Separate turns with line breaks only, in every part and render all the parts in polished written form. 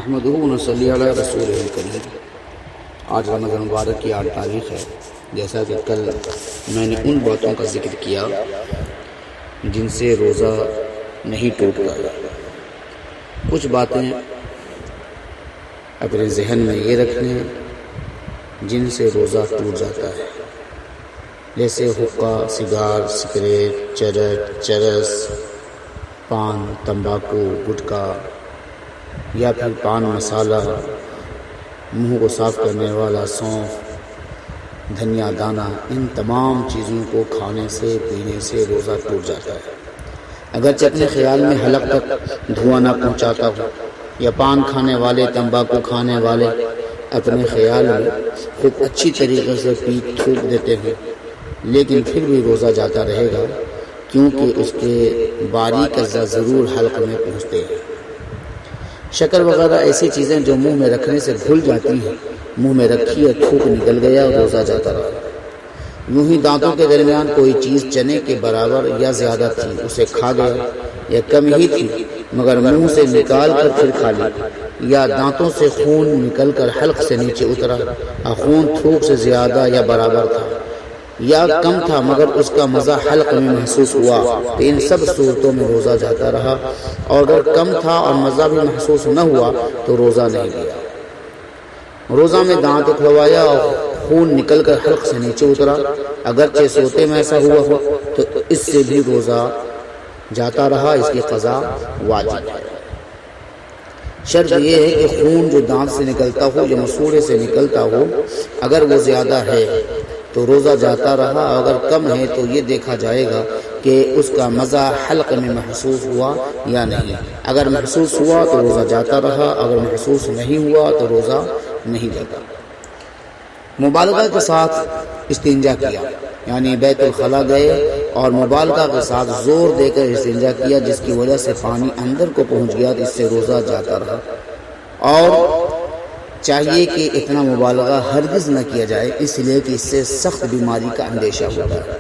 احمدہ و نصلی علی رسول کریم۔ آج رمضان مبارک کی 8 تاریخ ہے۔ جیسا کہ کل میں نے ان باتوں کا ذکر کیا جن سے روزہ نہیں ٹوٹتا۔ کچھ باتیں اپنے ذہن میں یہ رکھنے جن سے روزہ ٹوٹ جاتا ہے، جیسے حقہ، سگار، سگریٹ، چرس، پان، تمباکو، گٹکا یا پھر پان مسالہ، منہ کو صاف کرنے والا سونف، دھنیا دانہ، ان تمام چیزوں کو کھانے سے پینے سے روزہ ٹوٹ جاتا ہے۔ اگرچہ اپنے خیال میں حلق تک دھواں نہ پہنچاتا ہو، یا پان کھانے والے، تمباکو کھانے والے اپنے خیال میں خوب اچھی طریقے سے پی تھوک دیتے ہیں، لیکن پھر بھی روزہ جاتا رہے گا، کیونکہ اس کے باریک اجزاء ضرور حلق میں پہنچتے ہیں۔ شکر وغیرہ ایسی چیزیں جو منہ میں رکھنے سے گھل جاتی ہیں، منہ میں رکھی اور تھوک نکل گیا اور روزہ جاتا رہا۔ یوں ہی دانتوں کے درمیان کوئی چیز چنے کے برابر یا زیادہ تھی، اسے کھا گیا، یا کم ہی تھی مگر منہ سے نکال کر پھر کھا لی، یا دانتوں سے خون نکل کر حلق سے نیچے اترا، خون تھوک سے زیادہ یا برابر تھا، یا کم تھا مگر اس کا مزہ حلق میں محسوس ہوا، تو ان سب صورتوں میں روزہ جاتا رہا، اور اگر کم تھا اور مزہ بھی محسوس نہ ہوا تو روزہ نہیں لیا۔ روزہ میں دانت اکھڑوایا اور خون نکل کر حلق سے نیچے اترا، اگرچہ سوتے میں ایسا ہوا ہو تو اس سے بھی روزہ جاتا رہا، اس کی قضا واجب ہے۔ شرط یہ ہے کہ خون جو دانت سے نکلتا ہو یا مسوڑے سے نکلتا ہو، اگر وہ زیادہ ہے تو روزہ جاتا رہا، اگر کم ہے تو یہ دیکھا جائے گا کہ اس کا مزہ حلق میں محسوس ہوا یا نہیں۔ اگر محسوس ہوا تو روزہ جاتا رہا، اگر محسوس نہیں ہوا تو روزہ نہیں جاتا۔ مبالغہ کے ساتھ استنجا کیا، یعنی بیت الخلا گئے اور مبالغہ کے ساتھ زور دے کر استنجا کیا، جس کی وجہ سے پانی اندر کو پہنچ گیا، تو اس سے روزہ جاتا رہا۔ اور چاہیے کہ اتنا مبالغہ ہرگز نہ کیا جائے، اس لیے کہ اس سے سخت بیماری کا اندیشہ ہوتا ہے۔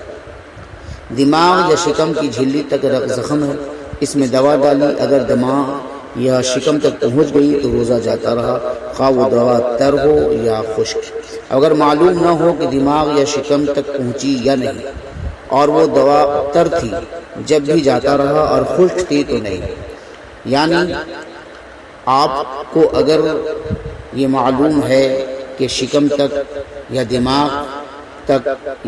دماغ یا شکم کی جھلی تک زخم ہے، اس میں دوا ڈالی، اگر دماغ یا شکم تک پہنچ گئی تو روزہ جاتا رہا، خواہ وہ دوا تر ہو یا خشک۔ اگر معلوم نہ ہو کہ دماغ یا شکم تک پہنچی یا نہیں اور وہ دوا تر تھی جب بھی جاتا رہا اور خشک تھی تو نہیں، یعنی آپ کو اگر یہ معلوم ہے کہ شکم تک یا دماغ تک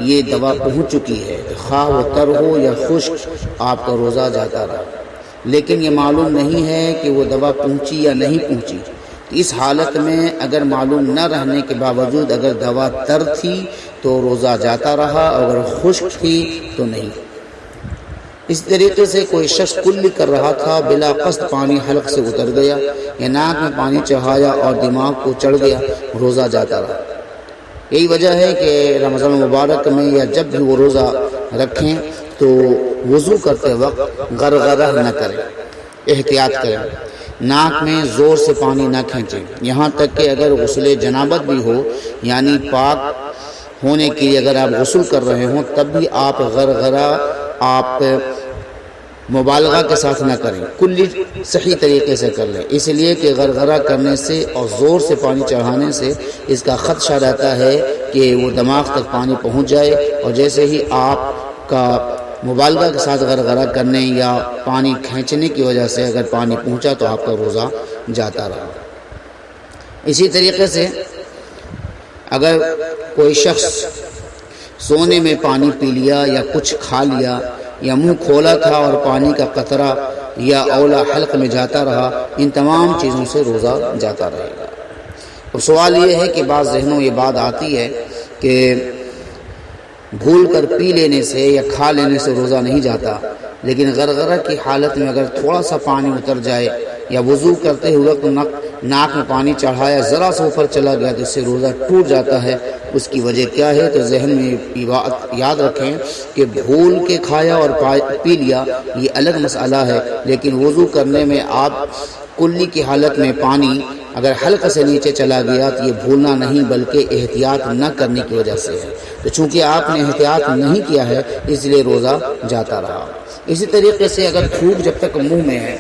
یہ دوا پہنچ چکی ہے، خواہ وہ تر ہو یا خشک، آپ کا روزہ جاتا رہا۔ لیکن یہ معلوم نہیں ہے کہ وہ دوا پہنچی یا نہیں پہنچی، اس حالت میں اگر معلوم نہ رہنے کے باوجود اگر دوا تر تھی تو روزہ جاتا رہا، اگر خشک تھی تو نہیں۔ اس طریقے سے کوئی شخص کلی کر رہا تھا، بلا قصد پانی حلق سے اتر گیا یا ناک میں پانی چڑھایا اور دماغ کو چڑھ گیا، روزہ جاتا رہا۔ یہی وجہ ہے کہ رمضان مبارک میں یا جب بھی وہ روزہ رکھیں تو وضو کرتے وقت غرغرہ نہ کریں، احتیاط کریں، ناک میں زور سے پانی نہ کھینچیں، یہاں تک کہ اگر غسل جنابت بھی ہو، یعنی پاک ہونے کے لیے اگر آپ غسل کر رہے ہوں، تب بھی آپ غرغرہ آپ مبالغہ کے ساتھ نہ کریں، کلی صحیح طریقے سے کر لیں، اس لیے کہ غرغرہ کرنے سے اور زور سے پانی چڑھانے سے اس کا خدشہ رہتا ہے کہ وہ دماغ تک پانی پہنچ جائے، اور جیسے ہی آپ کا مبالغہ کے ساتھ غرغرہ کرنے یا پانی کھینچنے کی وجہ سے اگر پانی پہنچا تو آپ کا روزہ جاتا رہا۔ اسی طریقے سے اگر کوئی شخص سونے میں پانی پی لیا یا کچھ کھا لیا یا منہ کھولا تھا اور پانی کا قطرہ یا اولا حلق میں جاتا رہا، ان تمام چیزوں سے روزہ جاتا رہے گا۔ اور سوال یہ ہے کہ بعض ذہنوں یہ بات آتی ہے کہ بھول کر پی لینے سے یا کھا لینے سے روزہ نہیں جاتا، لیکن غرغرہ کی حالت میں اگر تھوڑا سا پانی اتر جائے یا وضو کرتے ہوئے ناک میں پانی چڑھایا، ذرا سا اوپر چلا گیا تو اس سے روزہ ٹوٹ جاتا ہے۔ اس کی وجہ کیا ہے تو ذہن میں یاد رکھیں کہ بھول کے کھایا اور پی لیا یہ الگ مسئلہ ہے، لیکن وضو کرنے میں آپ کلی کی حالت میں پانی اگر حلق سے نیچے چلا گیا تو یہ بھولنا نہیں بلکہ احتیاط نہ کرنے کی وجہ سے ہے، تو چونکہ آپ نے احتیاط نہیں کیا ہے اس لیے روزہ جاتا رہا۔ اسی طریقے سے اگر تھوک جب تک منہ میں ہے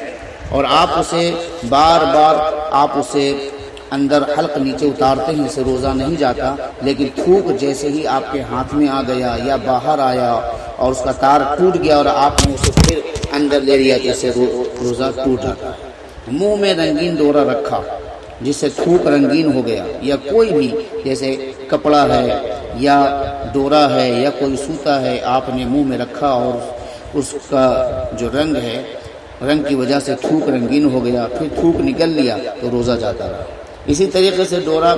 اور آپ اسے بار بار آپ اسے اندر حلق نیچے اتارتے ہیں، اسے روزہ نہیں جاتا، لیکن تھوک جیسے ہی آپ کے ہاتھ میں آ گیا یا باہر آیا اور اس کا تار ٹوٹ گیا اور آپ نے اسے پھر اندر لے لیا تو اسے روزہ ٹوٹ جاتا ہے۔ منہ میں رنگین ڈورا رکھا جس سے تھوک رنگین ہو گیا، یا کوئی بھی جیسے کپڑا ہے یا ڈورا ہے یا کوئی سوتا ہے آپ نے منہ میں رکھا اور اس کا جو رنگ ہے، رنگ کی وجہ سے تھوک رنگین ہو گیا، پھر تھوک نکل لیا تو روزہ جاتا رہا۔ اسی طریقے سے ڈورا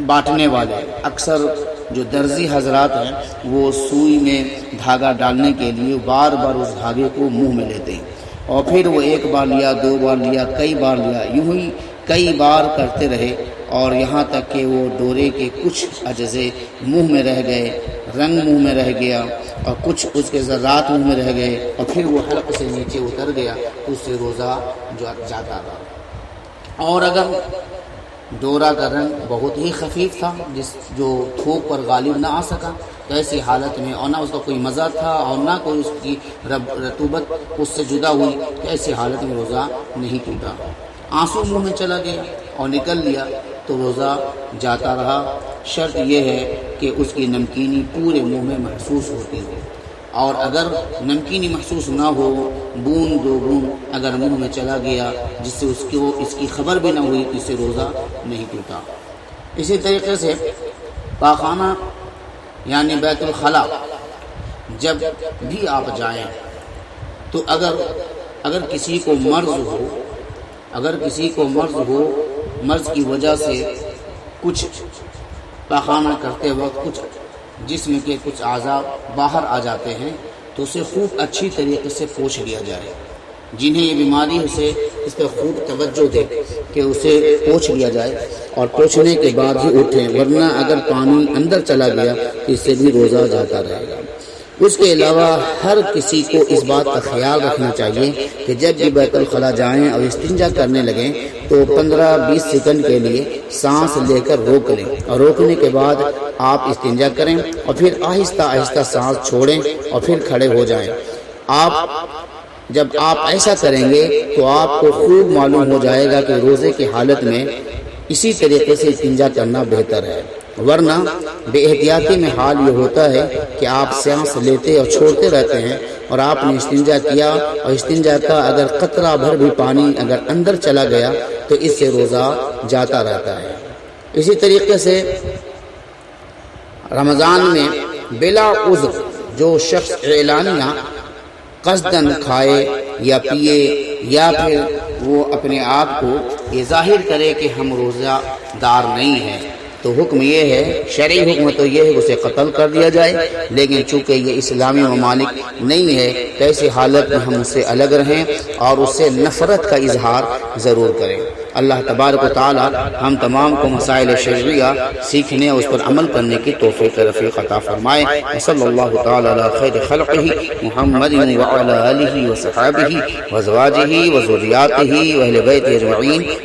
بانٹنے والے اکثر جو درزی حضرات ہیں وہ سوئی میں دھاگا ڈالنے کے لیے بار بار اس دھاگے کو منہ میں لیتے ہیں، اور پھر وہ ایک بار لیا، دو بار لیا، کئی بار لیا، یوں ہی کئی بار کرتے رہے، اور یہاں تک کہ وہ ڈورے کے کچھ اجزے منہ میں رہ گئے، رنگ منہ میں رہ گیا اور کچھ اس کے ذرات منہ میں رہ گئے، اور پھر وہ حلق سے نیچے اتر گیا تو اس سے روزہ جاتا رہا۔ اور اگر ڈورا کا رنگ بہت ہی خفیف تھا جو تھوک پر غالب نہ آ سکا، تو ایسی حالت میں اور نہ اس کا کوئی مزہ تھا اور نہ کوئی اس کی رطوبت اس سے جدا ہوئی، تو ایسی حالت میں روزہ نہیں ٹوٹا۔ آنسو منہ میں چلا گیا اور نکل لیا تو روزہ جاتا رہا، شرط یہ ہے کہ اس کی نمکینی پورے منہ میں محسوس ہوتی ہو، اور اگر نمکینی محسوس نہ ہو، بوند دو بوند اگر منہ میں چلا گیا جس سے اس کی خبر بھی نہ ہوئی تو اسے روزہ نہیں ٹوٹا۔ اسی طریقے سے پاخانہ یعنی بیت الخلا جب بھی آپ جائیں تو اگر کسی کو مرض ہو، مرض کی وجہ سے کچھ پاخانہ کرتے وقت کچھ جسم کے کچھ اعضاء باہر آ جاتے ہیں تو اسے خوب اچھی طریقے سے پوچھ لیا جائے۔ جنہیں یہ بیماری اسے اس پر خوب توجہ دے کہ اسے پوچھ لیا جائے اور پوچھنے کے بعد ہی اٹھیں، ورنہ اگر پانی اندر چلا گیا تو اس سے بھی روزہ جاتا رہے گا۔ اس کے علاوہ ہر کسی کو اس بات کا خیال رکھنا چاہیے کہ جب بھی بیت الخلا جائیں اور استنجا کرنے لگیں تو 15-20 سیکنڈ کے لیے سانس لے کر روک لیں، اور روکنے کے بعد آپ استنجا کریں اور پھر آہستہ آہستہ سانس چھوڑیں اور پھر کھڑے ہو جائیں۔ جب آپ ایسا کریں گے تو آپ کو خوب معلوم ہو جائے گا کہ روزے کی حالت میں اسی طریقے سے استنجا کرنا بہتر ہے، ورنہ بے احتیاطی میں حال یہ ہوتا ہے کہ آپ سانس لیتے اور چھوڑتے رہتے ہیں، اور آپ نے استنجا کیا اور استنجا کا اگر قطرہ بھر بھی پانی اگر اندر چلا گیا تو اس سے روزہ جاتا رہتا ہے۔ اسی طریقے سے رمضان میں بلا عذر جو شخص اعلانیہ قصداً کھائے یا پیے یا پھر وہ اپنے آپ کو یہ ظاہر کرے کہ ہم روزہ دار نہیں ہیں، تو حکم یہ ہے، شرعی حکم تو یہ ہے کہ اسے قتل کر دیا جائے، لیکن چونکہ یہ اسلامی ممالک نہیں ہے تو ایسی حالت میں ہم اس سے الگ رہیں اور اس سے نفرت کا اظہار ضرور کریں۔ اللہ تبارک و تعالی ہم تمام کو مسائل شرعیہ سیکھنے اور اس پر عمل کرنے کی توفیق رفیق عطا فرمائے۔ صلی اللہ تعالی علی خیر خلقہ محمد وعلی آلہ وصحابہ وازواجہ وذریاتہ واہل بیتہ اجمعین۔